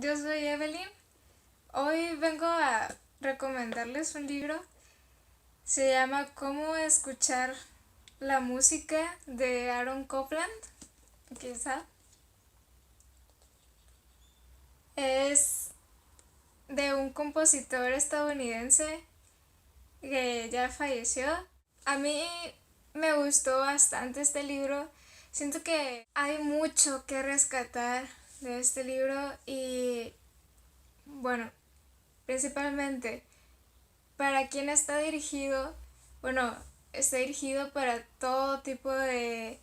yo soy Evelyn. Hoy vengo a recomendarles un libro. Se llama Cómo escuchar la música de Aaron Copland. Quizá es de un compositor estadounidense que ya falleció. A mí me gustó bastante este libro. Siento que hay mucho que rescatar de este libro y bueno, principalmente para quién está dirigido. Bueno, está dirigido para todo tipo de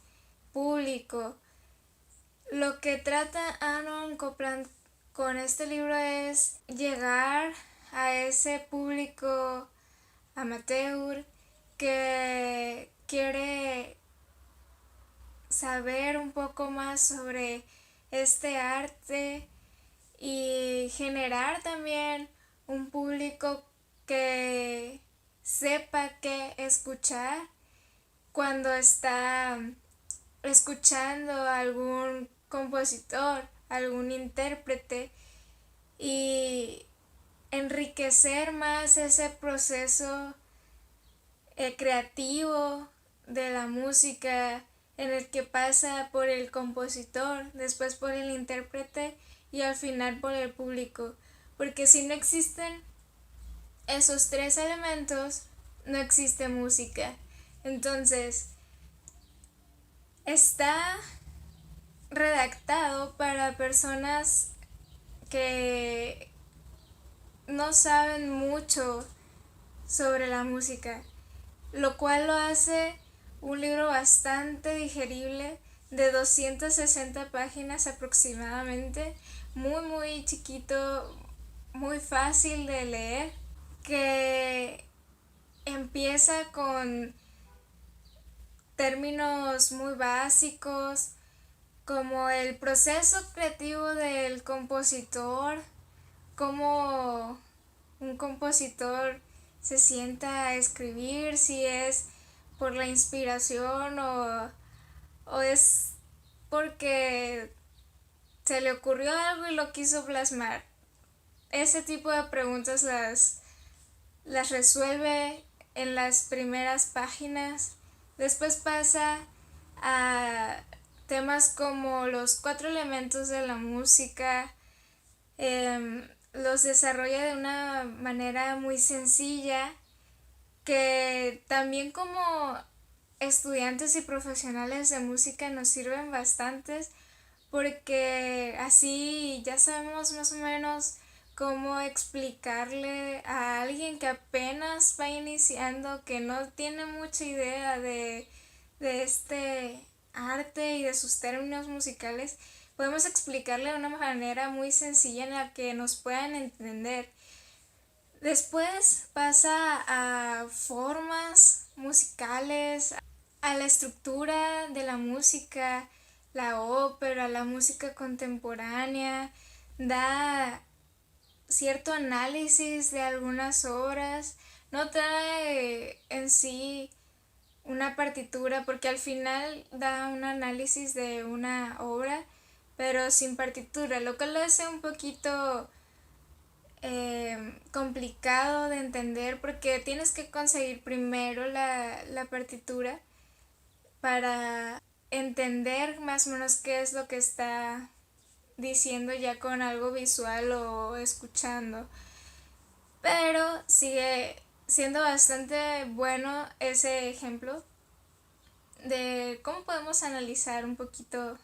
público. Lo que trata Aaron Copland con este libro es llegar a ese público amateur que quiere saber un poco más sobre este arte y generar también un público que sepa qué escuchar cuando está escuchando a algún compositor, algún intérprete, y enriquecer más ese proceso creativo de la música, en el que pasa por el compositor, después por el intérprete y al final por el público. Porque si no existen esos tres elementos, no existe música. Entonces, está redactado para personas que no saben mucho sobre la música, lo cual lo hace un libro bastante digerible, de 260 páginas aproximadamente, muy chiquito, muy fácil de leer, que empieza con términos muy básicos como el proceso creativo del compositor, cómo un compositor se sienta a escribir, si es por la inspiración o es porque se le ocurrió algo y lo quiso plasmar. Ese tipo de preguntas las resuelve en las primeras páginas. Después pasa a temas como los cuatro elementos de la música. Los desarrolla de una manera muy sencilla, que también como estudiantes y profesionales de música nos sirven bastantes, porque así ya sabemos más o menos cómo explicarle a alguien que apenas va iniciando, que no tiene mucha idea de este arte y de sus términos musicales. Podemos explicarle de una manera muy sencilla en la que nos puedan entender. Después pasa a formas musicales, a la estructura de la música, la ópera, la música contemporánea, da cierto análisis de algunas obras, no trae en sí una partitura, porque al final da un análisis de una obra, pero sin partitura, lo cual lo hace un poquito complicado de entender, porque tienes que conseguir primero la partitura para entender más o menos qué es lo que está diciendo ya con algo visual o escuchando. Pero sigue siendo bastante bueno ese ejemplo de cómo podemos analizar un poquito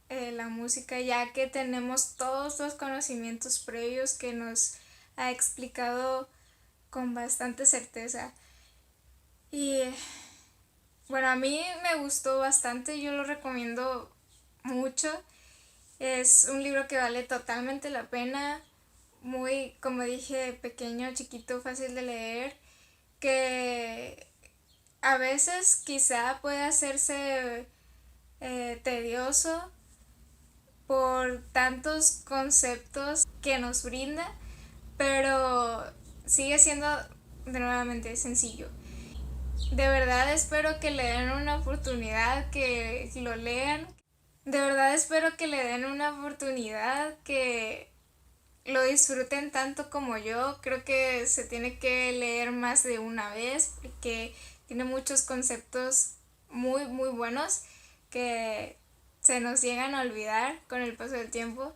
la música, ya que tenemos todos los conocimientos previos que nos ha explicado con bastante certeza. Y bueno, a mí me gustó bastante, yo lo recomiendo mucho. Es un libro que vale totalmente la pena, muy, como dije, pequeño, chiquito, fácil de leer, que a veces quizá puede hacerse tedioso por tantos conceptos que nos brinda, pero sigue siendo de nuevamente sencillo. De verdad espero que le den una oportunidad, que lo lean. De verdad espero que le den una oportunidad, que lo disfruten tanto como yo. Creo que se tiene que leer más de una vez porque tiene muchos conceptos muy, muy buenos que se nos llegan a olvidar con el paso del tiempo.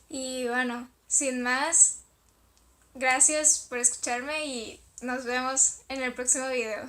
Y bueno, sin más, gracias por escucharme y nos vemos en el próximo video.